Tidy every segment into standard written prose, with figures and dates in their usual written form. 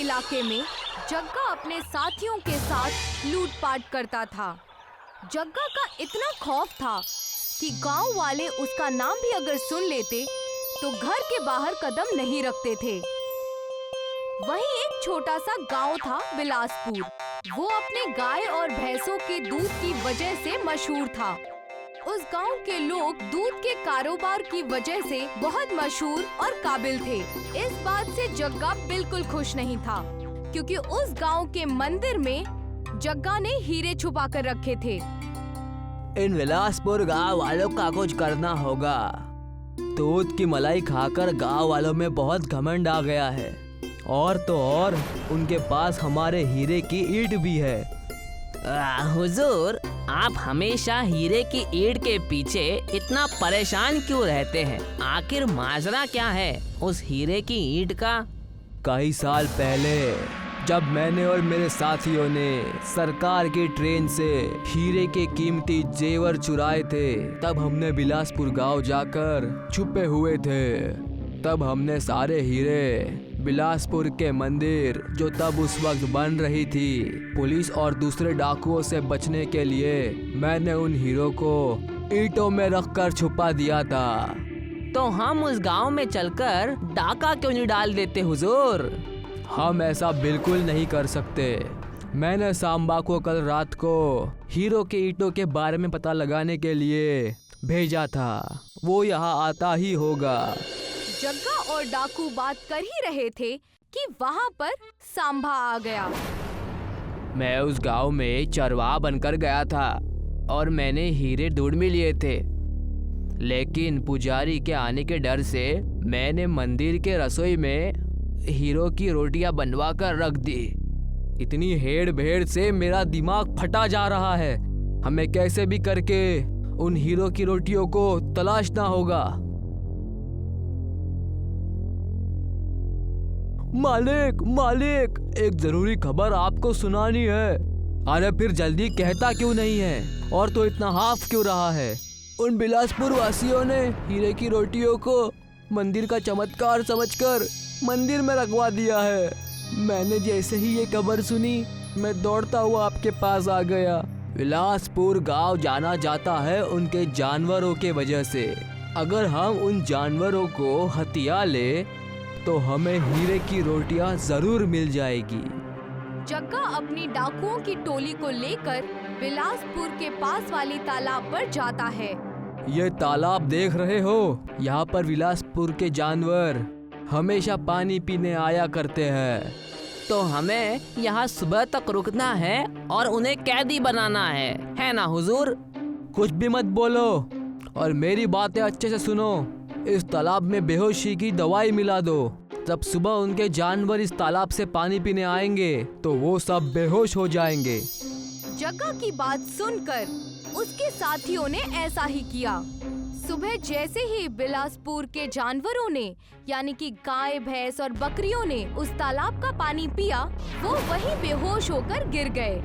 इलाके में जग्गा अपने साथियों के साथ लूटपाट करता था। जग्गा का इतना खौफ था कि गांव वाले उसका नाम भी अगर सुन लेते तो घर के बाहर कदम नहीं रखते थे। वहीं एक छोटा सा गांव था बिलासपुर। वो अपने गाय और भैंसों के दूध की वजह से मशहूर था। उस गांव के लोग दूध के कारोबार की वजह से बहुत मशहूर और काबिल थे। इस बात से जग्गा बिल्कुल खुश नहीं था, क्योंकि उस गांव के मंदिर में जग्गा ने हीरे छुपा कर रखे थे। इन बिलासपुर गांव वालों का कुछ करना होगा। दूध की मलाई खाकर गांव वालों में बहुत घमंड आ गया है, और तो और उनके पास हमारे हीरे की ईंट भी है। हुजूर, आप हमेशा हीरे की ईंट के पीछे इतना परेशान क्यों रहते हैं? आखिर माजरा क्या है उस हीरे की ईंट का? कई साल पहले जब मैंने और मेरे साथियों ने सरकार की ट्रेन से हीरे के कीमती जेवर चुराए थे, तब हमने बिलासपुर गांव जाकर छुपे हुए थे। तब हमने सारे हीरे बिलासपुर के मंदिर, जो तब उस वक्त बन रही थी, पुलिस और दूसरे डाकुओं से बचने के लिए मैंने उन हीरों को ईंटों में रखकर छुपा दिया था। तो हम उस गांव में चलकर डाका क्यों नहीं डाल देते हुजूर? हम ऐसा बिल्कुल नहीं कर सकते। मैंने सांबा को कल रात को हीरो के ईंटों के बारे में पता लगाने के लिए भेजा था। वो यहाँ आता ही होगा। जग्गा और डाकू बात कर ही रहे थे कि वहाँ पर सांबा आ गया। मैं उस गांव में चरवाहा बनकर गया था और मैंने हीरे ढूंढ में लिए थे, लेकिन पुजारी के आने के डर से मैंने मंदिर के रसोई में हीरो की रोटियां बनवा कर रख दी। इतनी हेड़ भेड़ से मेरा दिमाग फटा जा रहा है। हमें कैसे भी करके उन हीरो की रोटियों को तलाशना होगा। मालिक, मालिक, एक जरूरी खबर आपको सुनानी है। अरे फिर जल्दी कहता क्यों नहीं है, और तो इतना हाफ क्यों रहा है? उन बिलासपुर वासियों ने हीरे की रोटियों को मंदिर का चमत्कार समझकर मंदिर में रखवा दिया है। मैंने जैसे ही ये खबर सुनी, मैं दौड़ता हुआ आपके पास आ गया। बिलासपुर गांव जाना जाता है उनके जानवरों के वजह से। अगर हम उन जानवरों को हथिया ले तो हमें हीरे की रोटियां जरूर मिल जाएगी। जग्गा अपनी डाकुओं की टोली को लेकर बिलासपुर के पास वाली तालाब पर जाता है। ये तालाब देख रहे हो? यहाँ पर बिलासपुर के जानवर हमेशा पानी पीने आया करते हैं। तो हमें यहाँ सुबह तक रुकना है और उन्हें कैदी बनाना है ना हुजूर? कुछ भी मत बोलो और मेरी बातें अच्छे से सुनो। इस तालाब में बेहोशी की दवाई मिला दो। जब सुबह उनके जानवर इस तालाब से पानी पीने आएंगे तो वो सब बेहोश हो जाएंगे। जग्गा की बात सुनकर उसके साथियों ने ऐसा ही किया। सुबह जैसे ही बिलासपुर के जानवरों ने, यानी कि गाय, भैंस और बकरियों ने उस तालाब का पानी पिया, वो वहीं बेहोश होकर गिर गए।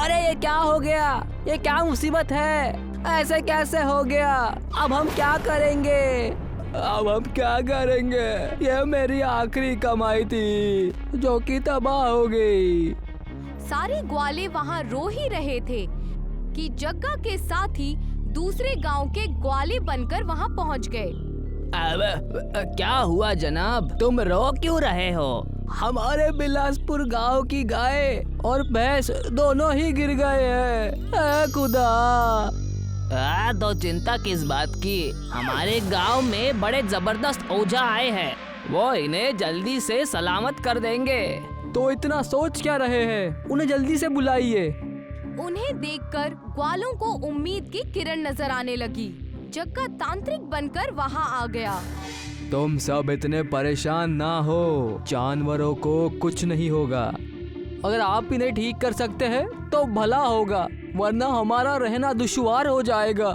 अरे ये क्या हो गया? ये क्या मुसीबत है? ऐसे कैसे हो गया? अब हम क्या करेंगे? अब हम क्या करेंगे? ये मेरी आखिरी कमाई थी जो कि तबाह हो गई। सारे ग्वाले वहाँ रो ही रहे थे कि जग्गा के साथी दूसरे गांव के ग्वाले बनकर वहाँ पहुँच गए। अब क्या हुआ जनाब? तुम रो क्यों रहे हो? हमारे बिलासपुर गांव की गाय और भैंस दोनों ही गिर गए हैं। खुदा! तो चिंता किस बात की? हमारे गांव में बड़े जबरदस्त ओझा आए हैं, वो इन्हें जल्दी से सलामत कर देंगे। तो इतना सोच क्या रहे हैं? उन्हें जल्दी से बुलाइए। उन्हें देखकर ग्वालों को उम्मीद की किरण नजर आने लगी। जग्गा तांत्रिक बनकर वहाँ आ गया। तुम सब इतने परेशान ना हो, जानवरों को कुछ नहीं होगा। अगर आप इन्हें ठीक कर सकते हैं तो भला होगा, वरना हमारा रहना दुश्वार हो जाएगा।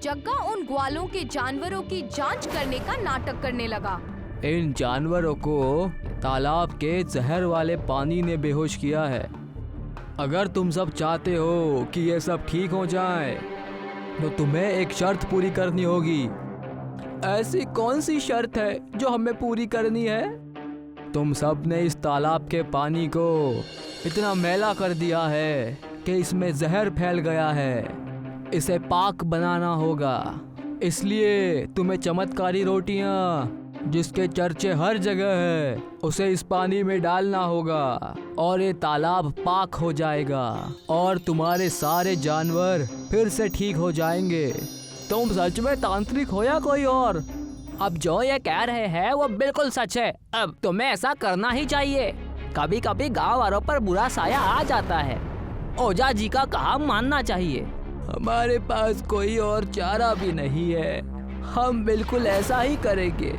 जग्गा उन ग्वालों के जानवरों की जांच करने का नाटक करने लगा। इन जानवरों को तालाब के जहर वाले पानी ने बेहोश किया है। अगर तुम सब चाहते हो कि ये सब ठीक हो जाए तो तुम्हें एक शर्त पूरी करनी होगी। ऐसी कौन सी शर्त है जो हमें पूरी करनी है? तुम सब ने इस तालाब के पानी को इतना मैला कर दिया है कि इसमें जहर फैल गया है। इसे पाक बनाना होगा। इसलिए तुम्हें चमत्कारी रोटियां जिसके चर्चे हर जगह है उसे इस पानी में डालना होगा और ये तालाब पाक हो जाएगा और तुम्हारे सारे जानवर फिर से ठीक हो जाएंगे। तुम सच में तांत्रिक हो या कोई और? अब जो ये कह रहे हैं वो बिल्कुल सच है। अब तुम्हें ऐसा करना ही चाहिए। कभी कभी गांव वालों पर बुरा साया आ जाता है। ओझा जी का कहा मानना चाहिए। हमारे पास कोई और चारा भी नहीं है। हम बिल्कुल ऐसा ही करेंगे।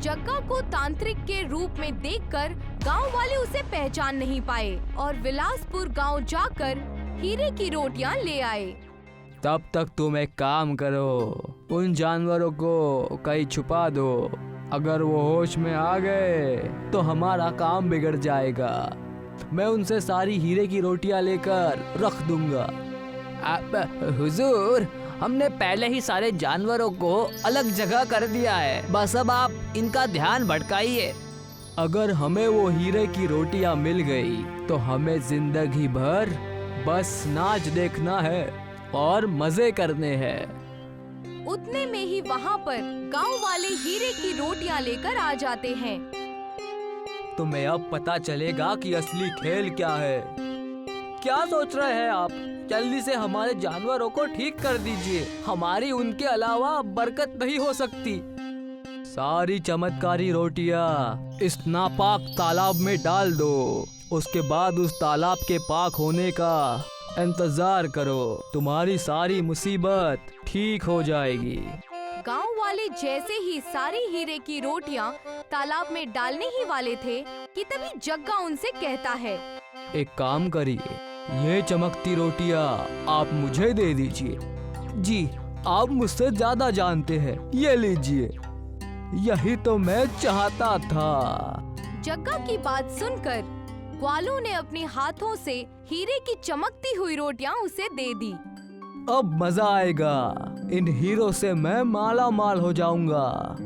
जग्गा को तांत्रिक के रूप में देखकर गांव वाले उसे पहचान नहीं पाए और विलासपुर गांव जाकर हीरे की रोटियां ले आए। तब तक तुम एक काम करो, उन जानवरों को कहीं छुपा दो। अगर वो होश में आ गए तो हमारा काम बिगड़ जाएगा। मैं उनसे सारी हीरे की रोटियां लेकर रख दूंगा। हुजूर, हमने पहले ही सारे जानवरों को अलग जगह कर दिया है। बस अब आप इनका ध्यान भटकाइए। अगर हमें वो हीरे की रोटियां मिल गई तो हमें जिंदगी भर बस नाच देखना है और मजे करने हैं। उतने में ही वहाँ पर गांव वाले हीरे की रोटियां लेकर आ जाते हैं। तुम्हें अब पता चलेगा कि असली खेल क्या है। क्या सोच रहे हैं आप? जल्दी से हमारे जानवरों को ठीक कर दीजिए। हमारी उनके अलावा बरकत नहीं हो सकती। सारी चमत्कारी रोटियां इस नापाक तालाब में डाल दो। उसके बाद उस तालाब के पाक होने का इंतजार करो। तुम्हारी सारी मुसीबत ठीक हो जाएगी। गांव वाले जैसे ही सारी हीरे की रोटियां तालाब में डालने ही वाले थे कि तभी जग्गा उनसे कहता है, एक काम करिए, ये चमकती रोटियां आप मुझे दे दीजिए। जी, आप मुझसे ज्यादा जानते हैं। ये लीजिए। यही तो मैं चाहता था। जग्गा की बात सुनकर ग्वालों ने अपने हाथों से हीरे की चमकती हुई रोटियां उसे दे दी। अब मजा आएगा। इन हीरों से मैं माला माल हो जाऊंगा।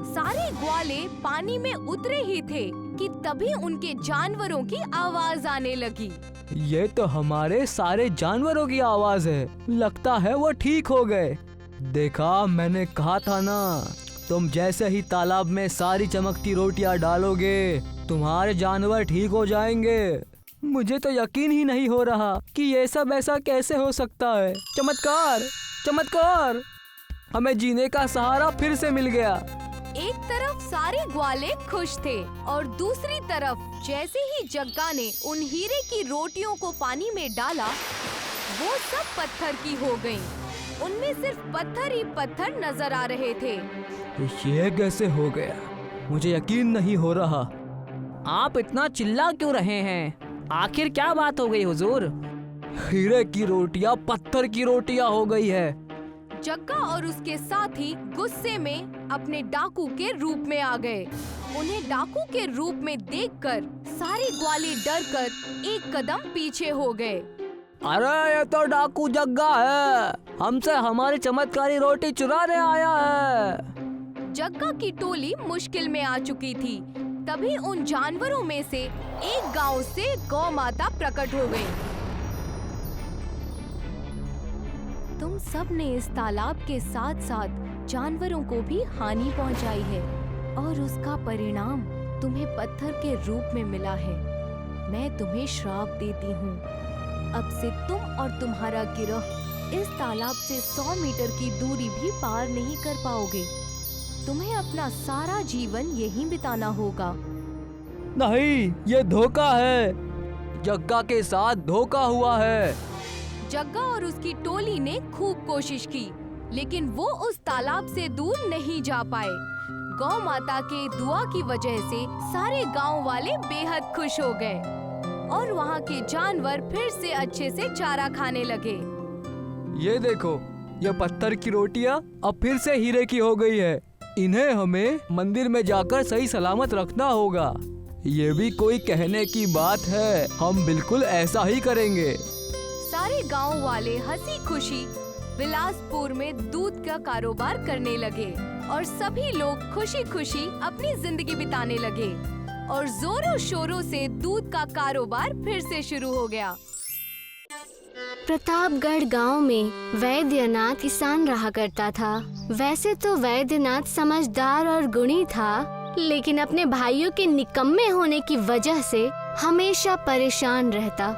सारे ग्वाले पानी में उतरे ही थे कि तभी उनके जानवरों की आवाज आने लगी। ये तो हमारे सारे जानवरों की आवाज है। लगता है वो ठीक हो गए। देखा, मैंने कहा था ना। तुम जैसे ही तालाब में सारी चमकती रोटियां डालोगे तुम्हारे जानवर ठीक हो जाएंगे। मुझे तो यकीन ही नहीं हो रहा कि ये सब ऐसा कैसे हो सकता है। चमत्कार, चमत्कार! हमें जीने का सहारा फिर से मिल गया। एक तरफ सारे ग्वाले खुश थे और दूसरी तरफ जैसे ही जग्गा ने उन हीरे की रोटियों को पानी में डाला वो सब पत्थर की हो गईं। उनमें सिर्फ पत्थर ही पत्थर नजर आ रहे थे। ये कैसे हो गया? मुझे यकीन नहीं हो रहा। आप इतना चिल्ला क्यों रहे हैं? आखिर क्या बात हो गई हुजूर? हीरे की रोटियां पत्थर की रोटियां हो गई है। जग्गा और उसके साथी गुस्से में अपने डाकू के रूप में आ गए। उन्हें डाकू के रूप में देखकर सारे ग्वाले डरकर एक कदम पीछे हो गए। अरे ये तो डाकू जग्गा है। हमसे हमारी चमत्कारी रोटी चुराने आया है। जग्गा की टोली मुश्किल में आ चुकी थी। तभी उन जानवरों में से एक गांव से गौ माता प्रकट हो गई। तुम सब ने इस तालाब के साथ साथ जानवरों को भी हानि पहुंचाई है और उसका परिणाम तुम्हें पत्थर के रूप में मिला है। मैं तुम्हें श्राप देती हूँ। अब से तुम और तुम्हारा गिरोह इस तालाब से 100 मीटर की दूरी भी पार नहीं कर पाओगे। तुम्हें अपना सारा जीवन यहीं बिताना होगा। नहीं, ये धोखा है। जग्गा के साथ धोखा हुआ है। जग्गा और उसकी टोली ने खूब कोशिश की, लेकिन वो उस तालाब से दूर नहीं जा पाए। गौ माता के दुआ की वजह से सारे गांव वाले बेहद खुश हो गए और वहाँ के जानवर फिर से अच्छे से चारा खाने लगे। ये देखो, ये पत्थर की रोटियां अब फिर से हीरे की हो गई है। इन्हें हमें मंदिर में जाकर सही सलामत रखना होगा। ये भी कोई कहने की बात है। हम बिल्कुल ऐसा ही करेंगे। सारे गांव वाले हंसी खुशी बिलासपुर में दूध का कारोबार करने लगे और सभी लोग खुशी खुशी अपनी जिंदगी बिताने लगे और जोरों शोरों से दूध का कारोबार फिर से शुरू हो गया। प्रतापगढ़ गांव में वैद्यनाथ किसान रहा करता था। वैसे तो वैद्यनाथ समझदार और गुणी था, लेकिन अपने भाइयों के निकम्मे होने की वजह से हमेशा परेशान रहता।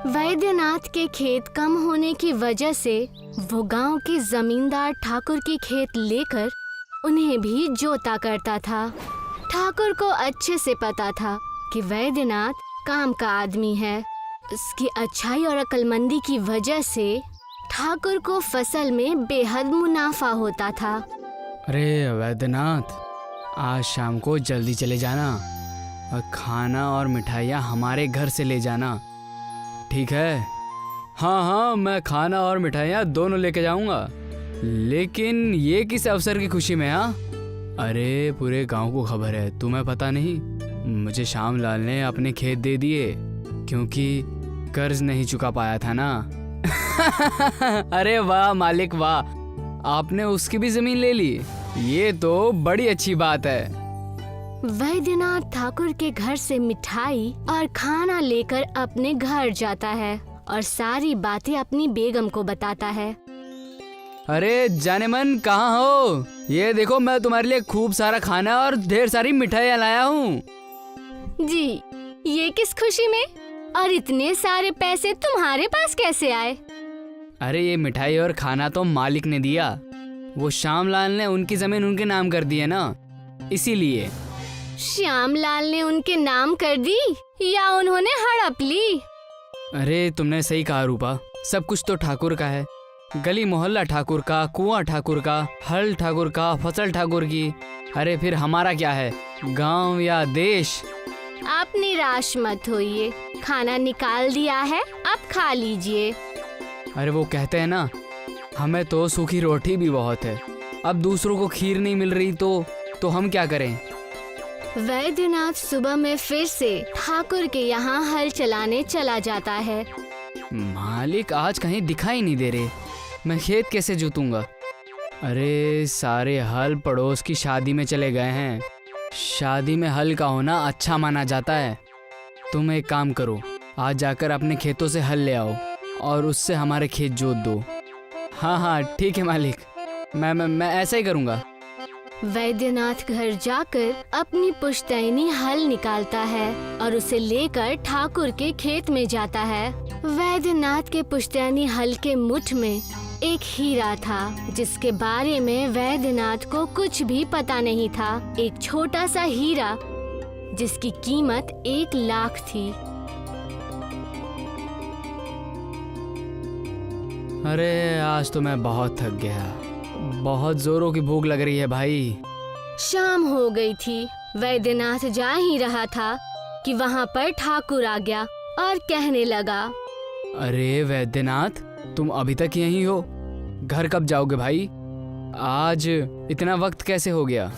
वैद्यनाथ के खेत कम होने की वजह से वो गांव के जमींदार ठाकुर के खेत लेकर उन्हें भी जोता करता था। ठाकुर को अच्छे से पता था कि वैद्यनाथ काम का आदमी है। उसकी अच्छाई और अक्लमंदी की वजह से ठाकुर को फसल में बेहद मुनाफा होता था। अरे वैद्यनाथ, आज शाम को जल्दी चले जाना और खाना और मिठाइयाँ हमारे घर से ले जाना, ठीक है? हाँ हाँ, मैं खाना और मिठाइयाँ दोनों लेके जाऊँगा। लेकिन ये किस अवसर की खुशी में? हाँ, अरे पूरे गांव को खबर है, तुम्हें पता नहीं? मुझे श्यामलाल ने अपने खेत दे दिए क्योंकि कर्ज नहीं चुका पाया था ना। अरे वाह मालिक वाह, आपने उसकी भी जमीन ले ली, ये तो बड़ी अच्छी बात है। वैद्यनाथ ठाकुर के घर से मिठाई और खाना लेकर अपने घर जाता है और सारी बातें अपनी बेगम को बताता है। अरे जाने मन, कहाँ हो? ये देखो, मैं तुम्हारे लिए खूब सारा खाना और ढेर सारी मिठाइयाँ लाया हूँ। जी, ये किस खुशी में? और इतने सारे पैसे तुम्हारे पास कैसे आए? अरे ये मिठाई और खाना तो मालिक ने दिया, वो श्यामलाल ने उनकी जमीन उनके नाम कर दी है ना, इसीलिए। श्यामलाल ने उनके नाम कर दी या उन्होंने हड़प ली? अरे तुमने सही कहा रूपा, सब कुछ तो ठाकुर का है। गली मोहल्ला ठाकुर का, कुआं ठाकुर का, हल ठाकुर का, फसल ठाकुर की। अरे फिर हमारा क्या है, गांव या देश? आप निराश मत होइए, खाना निकाल दिया है, आप खा लीजिए। अरे वो कहते हैं ना, हमें तो सूखी रोटी भी बहुत है, अब दूसरों को खीर नहीं मिल रही तो हम क्या करें? वैद्यनाथ सुबह में फिर से ठाकुर के यहाँ हल चलाने चला जाता है। मालिक आज कहीं दिखाई नहीं दे रहे, मैं खेत कैसे जोतूंगा? अरे सारे हल पड़ोस की शादी में चले गए हैं। शादी में हल का होना अच्छा माना जाता है। तुम एक काम करो, आज जाकर अपने खेतों से हल ले आओ और उससे हमारे खेत जोत दो। हाँ हाँ ठीक है मालिक, मैं ऐसा ही करूँगा। वैद्यनाथ घर जाकर अपनी पुश्तैनी हल निकालता है और उसे लेकर ठाकुर के खेत में जाता है। वैद्यनाथ के पुश्तैनी हल के मुठ में एक हीरा था, जिसके बारे में वैद्यनाथ को कुछ भी पता नहीं था। एक छोटा सा हीरा जिसकी कीमत 1 लाख थी। अरे आज तो मैं बहुत थक गया, बहुत जोरों की भूख लग रही है भाई। शाम हो गई थी। वैद्यनाथ जा ही रहा था कि वहाँ पर ठाकुर आ गया और कहने लगा, अरे वैद्यनाथ, तुम अभी तक यहीं हो? घर कब जाओगे भाई? आज इतना वक्त कैसे हो गया?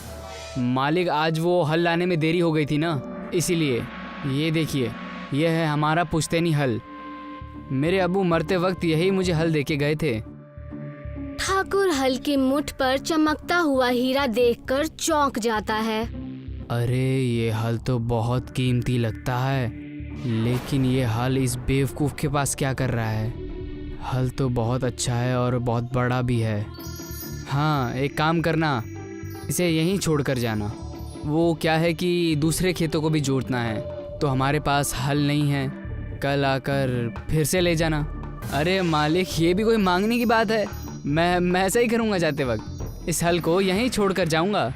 मालिक आज वो हल लाने में देरी हो गई थी ना, इसीलिए। ये देखिए, यह है हमारा पुश्तैनी हल। मेरे अब्बू मरते वक्त यही मुझे हल देके गए थे। ठाकुर हल की मुठ पर चमकता हुआ हीरा देखकर चौंक जाता है। अरे ये हल तो बहुत कीमती लगता है, लेकिन ये हल इस बेवकूफ़ के पास क्या कर रहा है? हल तो बहुत अच्छा है और बहुत बड़ा भी है। हाँ एक काम करना, इसे यहीं छोड़कर जाना। वो क्या है कि दूसरे खेतों को भी जोतना है, तो हमारे पास हल नहीं है, कल आकर फिर से ले जाना। अरे मालिक, ये भी कोई मांगने की बात है? मैं ऐसा ही करूँगा, जाते वक्त इस हल को यहीं छोड़कर जाऊँगा।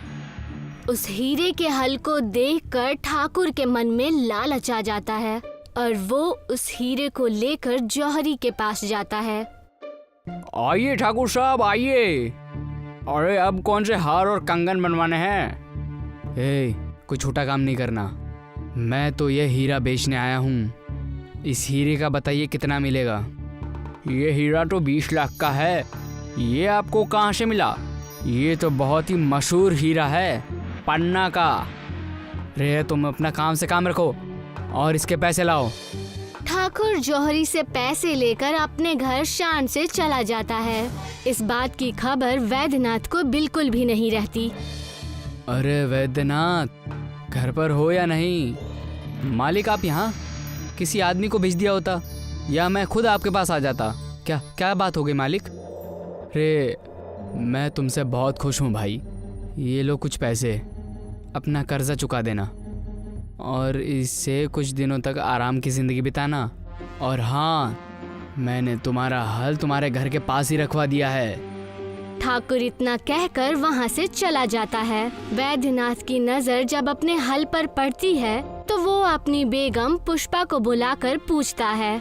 उस हीरे के हल को देखकर ठाकुर के मन में लालच आ जाता है और वो उस हीरे को लेकर जौहरी के पास जाता है। आइए ठाकुर साहब आइए। अरे अब कौन से हार और कंगन बनवाने हैं? कोई छोटा काम नहीं करना, मैं तो ये हीरा बेचने आया हूँ। इस हीरे का बताइए कितना मिलेगा? ये हीरा तो 20 लाख का है। ये आपको कहाँ से मिला? ये तो बहुत ही मशहूर हीरा है, पन्ना का। रे तुम अपना काम से काम रखो और इसके पैसे लाओ। ठाकुर जौहरी से पैसे लेकर अपने घर शान से चला जाता है। इस बात की खबर वैद्यनाथ को बिल्कुल भी नहीं रहती। अरे वैद्यनाथ, घर पर हो या नहीं? मालिक, आप यहाँ किसी आदमी को भेज दिया होता या मैं खुद आपके पास आ जाता। क्या क्या बात हो गई मालिक? रे, मैं तुमसे बहुत खुश हूँ भाई। ये लो कुछ पैसे, अपना कर्जा चुका देना और इससे कुछ दिनों तक आराम की ज़िंदगी बिताना। और हाँ, मैंने तुम्हारा हल तुम्हारे घर के पास ही रखवा दिया है। ठाकुर इतना कहकर वहाँ से चला जाता है। वैद्यनाथ की नजर जब अपने हल पर पड़ती है तो वो अपनी बेगम पुष्पा को बुलाकर पूछता है,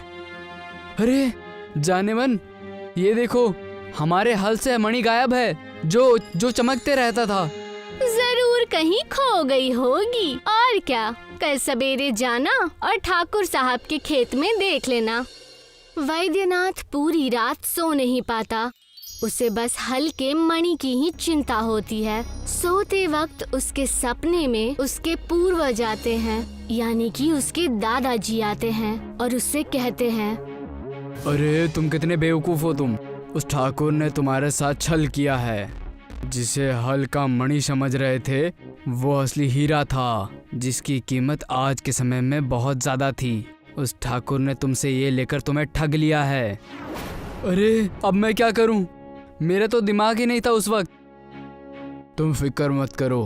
अरे जाने मन, ये देखो हमारे हल से मणि गायब है जो चमकते रहता था। जरूर कहीं खो गई होगी, और क्या, कल सवेरे जाना और ठाकुर साहब के खेत में देख लेना। वैद्यनाथ पूरी रात सो नहीं पाता। उसे बस हल के मणि की ही चिंता होती है। सोते वक्त उसके सपने में उसके पूर्वज आते हैं, यानी कि उसके दादाजी आते हैं और उससे कहते हैं, अरे तुम कितने बेवकूफ हो तुम। उस ठाकुर ने तुम्हारे साथ छल किया है। जिसे हल का मणि समझ रहे थे वो असली हीरा था, जिसकी कीमत आज के समय में बहुत ज्यादा थी। उस ठाकुर ने तुमसे ये लेकर तुम्हें ठग लिया है। अरे अब मैं क्या करूं? मेरा तो दिमाग ही नहीं था उस वक्त। तुम फिक्र मत करो,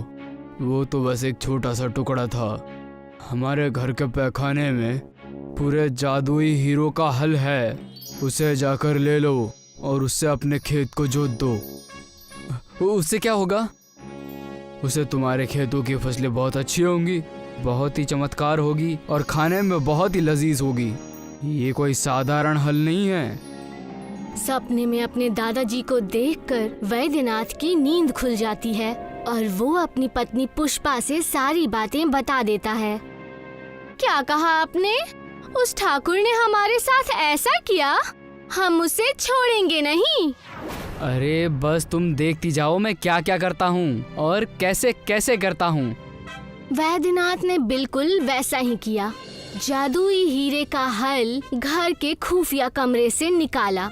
वो तो बस एक छोटा सा टुकड़ा था। हमारे घर के पैखाने में पूरे जादुई हीरो का हल है। उसे जाकर ले लो और उससे अपने खेत को जोत दो। उससे क्या होगा? उसे तुम्हारे खेतों की फसलें बहुत अच्छी होंगी, बहुत ही चमत्कार होगी और खाने में बहुत ही लजीज होगी। ये कोई साधारण हल नहीं है। सपने में अपने दादाजी को देखकर वैद्यनाथ की नींद खुल जाती है और वो अपनी पत्नी पुष्पा से सारी बातें बता देता है। क्या कहा आपने? उस ठाकुर ने हमारे साथ ऐसा किया? हम उसे छोड़ेंगे नहीं। अरे बस तुम देखती जाओ मैं क्या क्या करता हूँ और कैसे कैसे करता हूँ। वैद्यनाथ ने बिल्कुल वैसा ही किया। जादुई हीरे का हल घर के खुफिया कमरे से निकाला।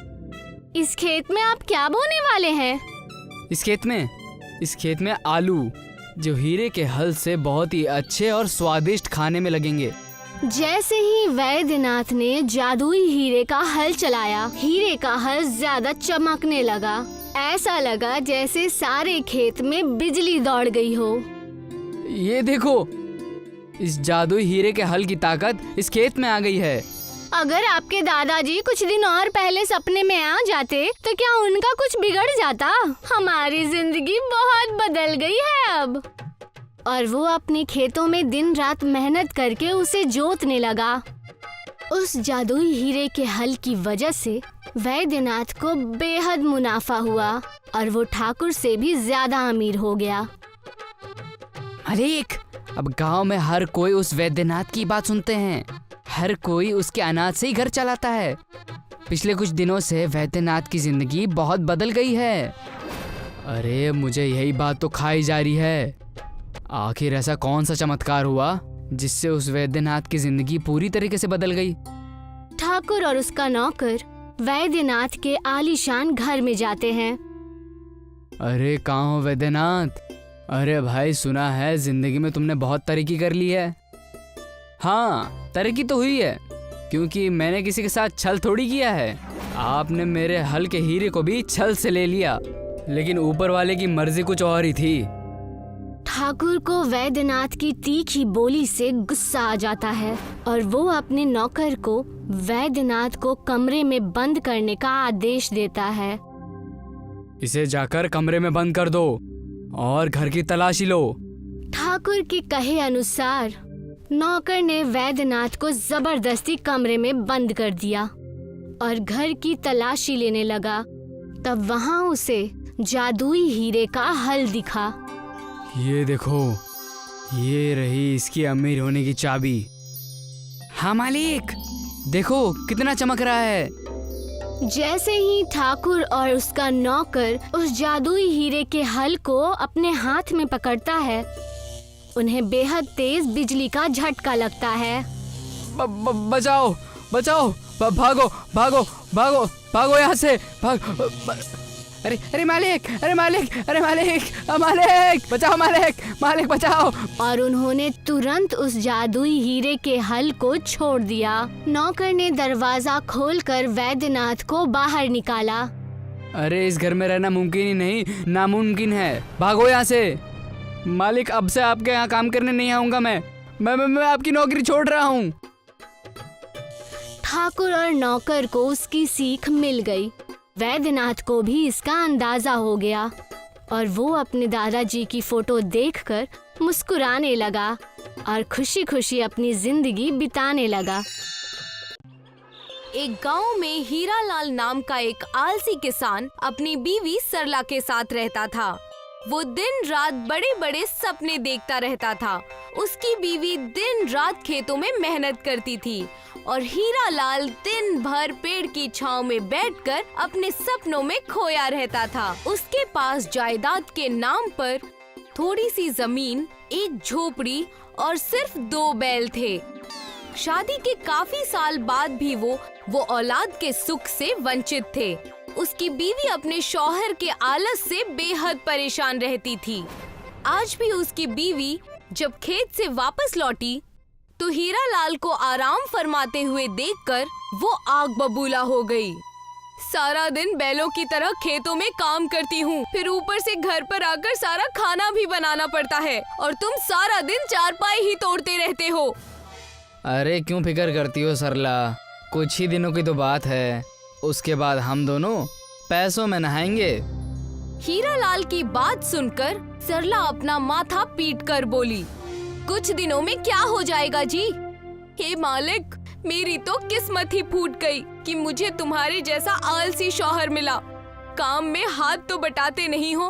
इस खेत में आप क्या बोने वाले हैं? इस खेत में आलू, जो हीरे के हल से बहुत ही अच्छे और स्वादिष्ट खाने में लगेंगे। जैसे ही वैद्यनाथ ने जादुई हीरे का हल चलाया, हीरे का हल ज्यादा चमकने लगा। ऐसा लगा जैसे सारे खेत में बिजली दौड़ गई हो। ये देखो, इस जादुई हीरे के हल की ताकत इस खेत में आ गई है। अगर आपके दादाजी कुछ दिन और पहले सपने में आ जाते तो क्या उनका कुछ बिगड़ जाता? हमारी जिंदगी बहुत बदल गई है अब। और वो अपने खेतों में दिन रात मेहनत करके उसे जोतने लगा। उस जादुई हीरे के हल की वजह से वैद्यनाथ को बेहद मुनाफा हुआ और वो ठाकुर से भी ज्यादा अमीर हो गया। मालिक, अब गांव में हर कोई उस वैद्यनाथ की बात सुनते हैं। हर कोई उसके अनाज से ही घर चलाता है। पिछले कुछ दिनों से वैद्यनाथ की जिंदगी बहुत बदल गई है। अरे मुझे यही बात तो खाई जा रही है। आखिर ऐसा कौन सा चमत्कार हुआ जिससे उस वैद्यनाथ की जिंदगी पूरी तरीके से बदल गई? ठाकुर और उसका नौकर वैद्यनाथ के आलीशान घर में जाते हैं। अरे कहाँ हो वैद्यनाथ? अरे भाई, सुना है जिंदगी में तुमने बहुत तरक्की कर ली है। हाँ, तरक्की तो हुई है, क्योंकि मैंने किसी के साथ छल थोड़ी किया है। आपने मेरे हल के हीरे को भी छल से ले लिया, लेकिन ऊपर वाले की मर्जी कुछ और ही थी। ठाकुर को वैद्यनाथ की तीखी बोली से गुस्सा आ जाता है और वो अपने नौकर को वैद्यनाथ को कमरे में बंद करने का आदेश देता है। इसे जाकर कमरे में बंद कर दो और घर की तलाशी लो। ठाकुर के कहे अनुसार नौकर ने वैद्यनाथ को जबरदस्ती कमरे में बंद कर दिया और घर की तलाशी लेने लगा। तब वहाँ उसे जादुई हीरे का हल दिखा। ये देखो, ये रही इसकी अमीर होने की चाबी। हाँ मालिक, देखो कितना चमक रहा है। जैसे ही ठाकुर और उसका नौकर उस जादुई हीरे के हल को अपने हाथ में पकड़ता है, उन्हें बेहद तेज बिजली का झटका लगता है। बचाओ बचाओ, भागो भागो भागो भागो यहाँ से, भाग। अरे अरे मालिक, अरे मालिक, अरे मालिक, मालिक बचाओ, मालिक, मालिक बचाओ। और उन्होंने तुरंत उस जादुई हीरे के हल को छोड़ दिया। नौकर ने दरवाजा खोलकर वैद्यनाथ को बाहर निकाला। अरे इस घर में रहना मुमकिन ही नहीं, नामुमकिन है, भागो यहाँ से। मालिक अब से आपके यहाँ काम करने नहीं आऊंगा मैं आपकी नौकरी छोड़ रहा हूँ। ठाकुर और नौकर को उसकी सीख मिल गई। वैद्यनाथ को भी इसका अंदाजा हो गया और वो अपने दादाजी की फोटो देखकर मुस्कुराने लगा और खुशी खुशी अपनी जिंदगी बिताने लगा। एक गांव में हीरालाल नाम का एक आलसी किसान अपनी बीवी सरला के साथ रहता था। वो दिन रात बड़े बड़े सपने देखता रहता था। उसकी बीवी दिन रात खेतों में मेहनत करती थी और हीरालाल दिन भर पेड़ की छांव में बैठकर अपने सपनों में खोया रहता था। उसके पास जायदाद के नाम पर थोड़ी सी जमीन, एक झोपड़ी और सिर्फ 2 बैल थे। शादी के काफी साल बाद भी वो औलाद के सुख से वंचित थे। उसकी बीवी अपने शौहर के आलस से बेहद परेशान रहती थी। आज भी उसकी बीवी जब खेत से वापस लौटी तो हीरालाल को आराम फरमाते हुए देखकर वो आग बबूला हो गई। सारा दिन बैलों की तरह खेतों में काम करती हूँ, फिर ऊपर से घर पर आकर सारा खाना भी बनाना पड़ता है और तुम सारा दिन चारपाई ही तोड़ते रहते हो। अरे क्यों फिक्र करती हो सरला, कुछ ही दिनों की तो बात है, उसके बाद हम दोनों पैसों में नहाएंगे। हीरालाल की बात सुनकर सरला अपना माथा पीटकर बोली, कुछ दिनों में क्या हो जाएगा जी? हे मालिक, मेरी तो किस्मत ही फूट गई कि मुझे तुम्हारे जैसा आलसी शौहर मिला। काम में हाथ तो बटाते नहीं हो,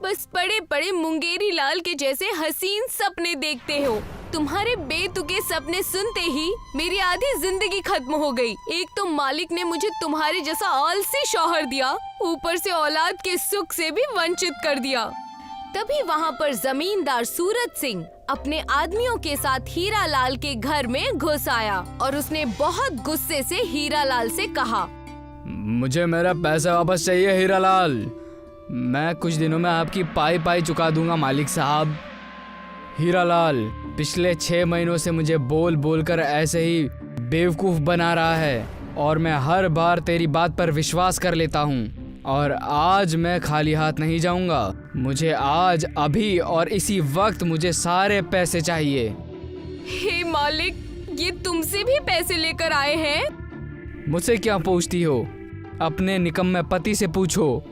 बस बड़े बड़े मुंगेरी लाल के जैसे हसीन सपने देखते हो। तुम्हारे बेतुके सपने सुनते ही मेरी आधी जिंदगी खत्म हो गई। एक तो मालिक ने मुझे तुम्हारे जैसा आलसी शौहर दिया, ऊपर से औलाद के सुख से भी वंचित कर दिया। तभी वहाँ पर जमींदार सूरज सिंह अपने आदमियों के साथ हीरालाल के घर में घुस आया और उसने बहुत गुस्से से हीरालाल से कहा, मुझे मेरा पैसा वापस चाहिए हीरालाल। मैं कुछ दिनों में आपकी पाई पाई चुका दूंगा मालिक साहब। हीरालाल पिछले 6 महीनों से मुझे बोल बोल कर ऐसे ही बेवकूफ़ बना रहा है और मैं हर बार तेरी बात पर विश्वास कर लेता हूँ और आज मैं खाली हाथ नहीं जाऊँगा। मुझे आज अभी और इसी वक्त मुझे सारे पैसे चाहिए। हे मालिक, ये तुमसे भी पैसे लेकर आए हैं? मुझसे क्या पूछती हो? अपने निकम्मे पति से पूछो।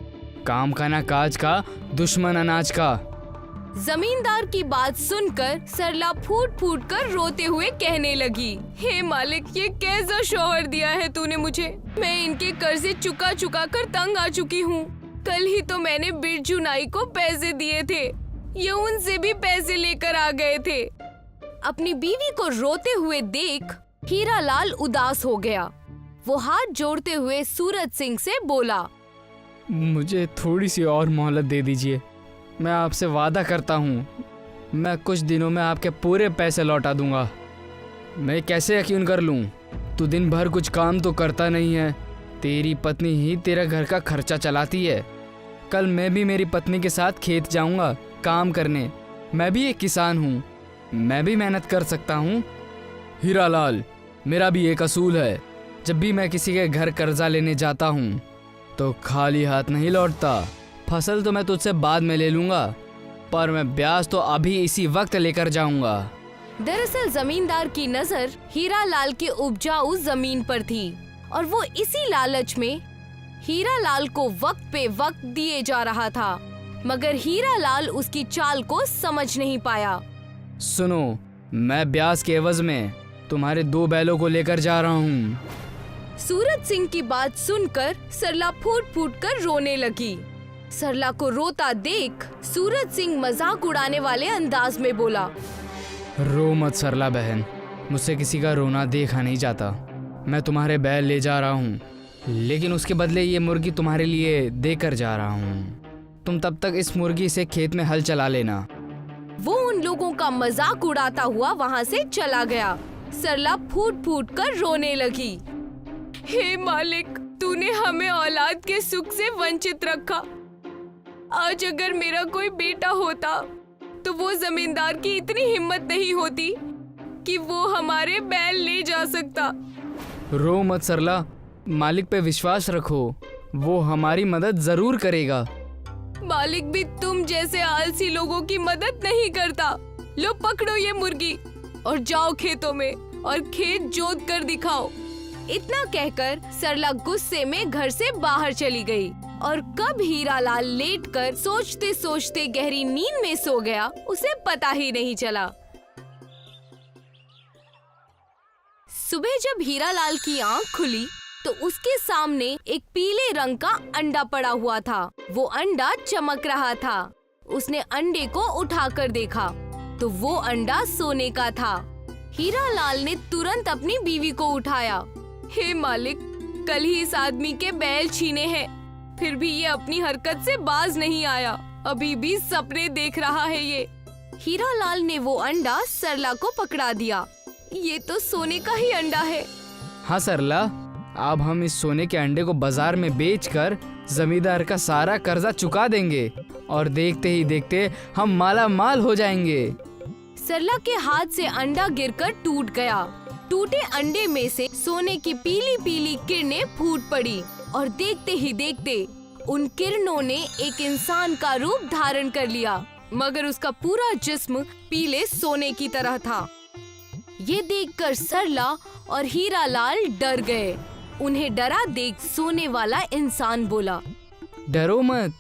काम का ना काज का, दुश्मन अनाज का। जमींदार की बात सुनकर सरला फूट फूट कर रोते हुए कहने लगी, हे मालिक, ये कैसा शौहर दिया है तूने मुझे? मैं इनके कर्जे चुका चुका कर तंग आ चुकी हूँ। कल ही तो मैंने बिरजू नाई को पैसे दिए थे, ये उनसे भी पैसे लेकर आ गए थे। अपनी बीवी को रोते हुए देख हीरालाल उदास हो गया। वो हाथ जोड़ते हुए सूरज सिंह से बोला, मुझे थोड़ी सी और मोहलत दे दीजिए। मैं आपसे वादा करता हूँ, मैं कुछ दिनों में आपके पूरे पैसे लौटा दूंगा। मैं कैसे यकीन कर लूँ? तू दिन भर कुछ काम तो करता नहीं है, तेरी पत्नी ही तेरा घर का खर्चा चलाती है। कल मैं भी मेरी पत्नी के साथ खेत जाऊँगा काम करने। मैं भी एक किसान हूँ, मैं भी मेहनत कर सकता हूँ। हीरालाल, मेरा भी एक असूल है, जब भी मैं किसी के घर कर्जा लेने जाता हूँ तो खाली हाथ नहीं लौटता। फसल तो मैं तुझसे बाद में ले लूंगा, पर मैं ब्याज तो अभी इसी वक्त लेकर जाऊंगा। दरअसल जमींदार की नजर हीरालाल के उपजाऊ जमीन पर थी और वो इसी लालच में हीरालाल को वक्त पे वक्त दिए जा रहा था, मगर हीरालाल उसकी चाल को समझ नहीं पाया। सुनो, मैं ब्याज के एवज में तुम्हारे 2 बैलों को लेकर जा रहा हूँ। सूरज सिंह की बात सुनकर सरला फूट फूट कर रोने लगी। सरला को रोता देख सूरज सिंह मजाक उड़ाने वाले अंदाज में बोला, रो मत सरला बहन, मुझसे किसी का रोना देखा नहीं जाता। मैं तुम्हारे बैल ले जा रहा हूँ, लेकिन उसके बदले ये मुर्गी तुम्हारे लिए देकर जा रहा हूँ। तुम तब तक इस मुर्गी से खेत में हल चला लेना। वो उन लोगों का मजाक उड़ाता हुआ वहाँ से चला गया। सरला फूट फूट कर रोने लगी, हे मालिक, तूने हमें औलाद के सुख से वंचित रखा। आज अगर मेरा कोई बेटा होता तो वो जमींदार की इतनी हिम्मत नहीं होती कि वो हमारे बैल ले जा सकता। रो मत सरला, मालिक पे विश्वास रखो, वो हमारी मदद जरूर करेगा। मालिक भी तुम जैसे आलसी लोगों की मदद नहीं करता। लो पकड़ो ये मुर्गी और जाओ खेतों में और खेत जोत कर दिखाओ। इतना कहकर सरला गुस्से में घर से बाहर चली गई और कब हीरालाल लेटकर सोचते सोचते गहरी नींद में सो गया उसे पता ही नहीं चला। सुबह जब हीरालाल की आंख खुली तो उसके सामने एक पीले रंग का अंडा पड़ा हुआ था। वो अंडा चमक रहा था। उसने अंडे को उठाकर देखा तो वो अंडा सोने का था। हीरालाल ने तुरंत अपनी बीवी को उठाया। हे मालिक, कल ही इस आदमी के बैल छीने हैं, फिर भी ये अपनी हरकत से बाज नहीं आया। अभी भी सपने देख रहा है ये। हीरालाल ने वो अंडा सरला को पकड़ा दिया। ये तो सोने का ही अंडा है। हाँ सरला, अब हम इस सोने के अंडे को बाजार में बेचकर जमींदार का सारा कर्जा चुका देंगे और देखते ही देखते हम माला माल हो जाएंगे। सरला के हाथ से अंडा गिरकर टूट गया। टूटे अंडे में से सोने की पीली पीली किरणें फूट पड़ी और देखते ही देखते उन किरणों ने एक इंसान का रूप धारण कर लिया, मगर उसका पूरा जिस्म पीले सोने की तरह था। ये देखकर सरला और हीरालाल डर गए। उन्हें डरा देख सोने वाला इंसान बोला, डरो मत,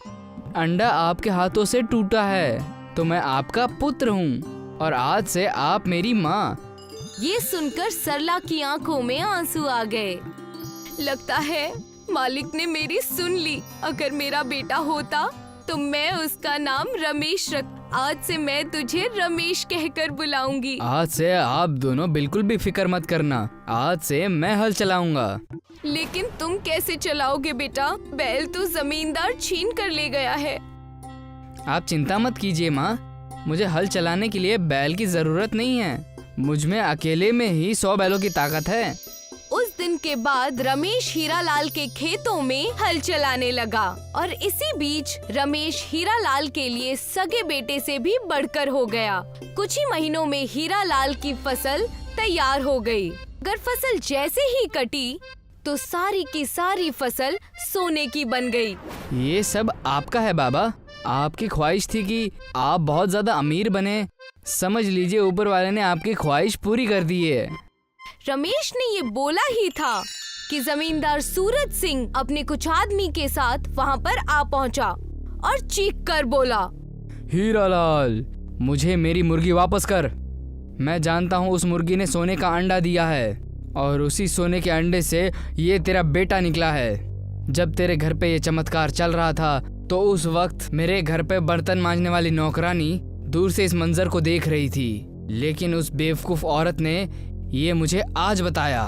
अंडा आपके हाथों से टूटा है तो मैं आपका पुत्र हूँ और आज से आप मेरी माँ। ये सुनकर सरला की आंखों में आंसू आ गए। लगता है मालिक ने मेरी सुन ली। अगर मेरा बेटा होता तो मैं उसका नाम रमेश रख। आज से मैं तुझे रमेश कहकर बुलाऊंगी। आज से आप दोनों बिल्कुल भी फिक्र मत करना, आज से मैं हल चलाऊंगा। लेकिन तुम कैसे चलाओगे बेटा? बैल तो जमींदार छीन कर ले गया है। आप चिंता मत कीजिए माँ, मुझे हल चलाने के लिए बैल की जरूरत नहीं है। मुझ में अकेले में ही 100 बैलों की ताकत है। उस दिन के बाद रमेश हीरालाल के खेतों में हल चलाने लगा और इसी बीच रमेश हीरालाल के लिए सगे बेटे से भी बढ़कर हो गया। कुछ ही महीनों में हीरालाल की फसल तैयार हो गई। अगर फसल जैसे ही कटी तो सारी की सारी फसल सोने की बन गई। ये सब आपका है बाबा, आपकी ख्वाहिश थी कि आप बहुत ज्यादा अमीर बने। समझ लीजिए ऊपर वाले ने आपकी ख्वाहिश पूरी कर दी है। रमेश ने ये बोला ही था कि जमींदार सूरज सिंह अपने कुछ आदमी के साथ वहाँ पर आ पहुँचा और चीख कर बोला, हीरालाल, मुझे मेरी मुर्गी वापस कर। मैं जानता हूँ उस मुर्गी ने सोने का अंडा दिया है और उसी सोने के अंडे से ये तेरा बेटा निकला है। जब तेरे घर पे ये चमत्कार चल रहा था तो उस वक्त मेरे घर पे बर्तन मांजने वाली नौकरानी दूर से इस मंजर को देख रही थी, लेकिन उस बेवकूफ औरत ने ये मुझे आज बताया।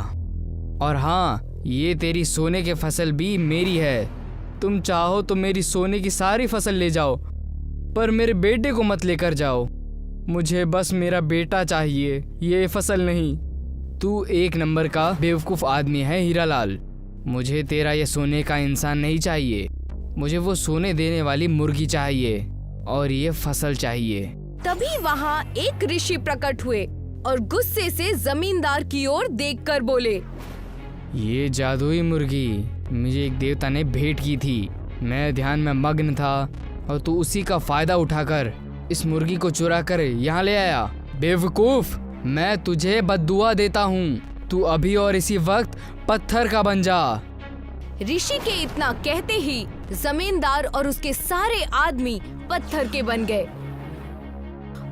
और हाँ, ये तेरी सोने की फसल भी मेरी है। तुम चाहो तो मेरी सोने की सारी फसल ले जाओ, पर मेरे बेटे को मत लेकर जाओ। मुझे बस मेरा बेटा चाहिए, ये फसल नहीं। तू एक नंबर का बेवकूफ आदमी है हीरालाल। मुझे तेरा ये सोने का इंसान नहीं चाहिए, मुझे वो सोने देने वाली मुर्गी चाहिए और ये फसल चाहिए। तभी वहाँ एक ऋषि प्रकट हुए और गुस्से से जमींदार की ओर देखकर बोले, ये जादुई मुर्गी मुझे एक देवता ने भेंट की थी। मैं ध्यान में मग्न था और तू उसी का फायदा उठाकर इस मुर्गी को चुरा कर यहाँ ले आया। बेवकूफ, मैं तुझे बद्दुआ देता हूँ। तू अभी और इसी वक्त पत्थर का बन जा। ऋषि के इतना कहते ही जमींदार और उसके सारे आदमी पत्थर के बन गए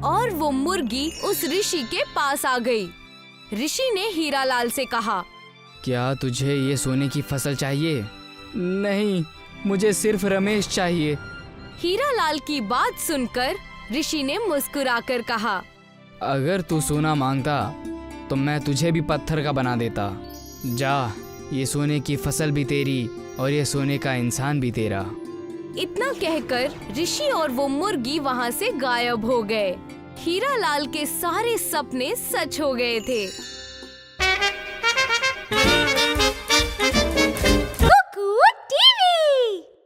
और वो मुर्गी उस ऋषि के पास आ गई। ऋषि ने हीरालाल से कहा, क्या तुझे ये सोने की फसल चाहिए? नहीं, मुझे सिर्फ रमेश चाहिए। हीरालाल की बात सुनकर ऋषि ने मुस्कुराकर कहा, अगर तू सोना मांगता तो मैं तुझे भी पत्थर का बना देता। जा, ये सोने की फसल भी तेरी और ये सोने का इंसान भी तेरा। इतना कहकर ऋषि और वो मुर्गी वहाँ से गायब हो गए। हीरालाल के सारे सपने सच हो गए थे।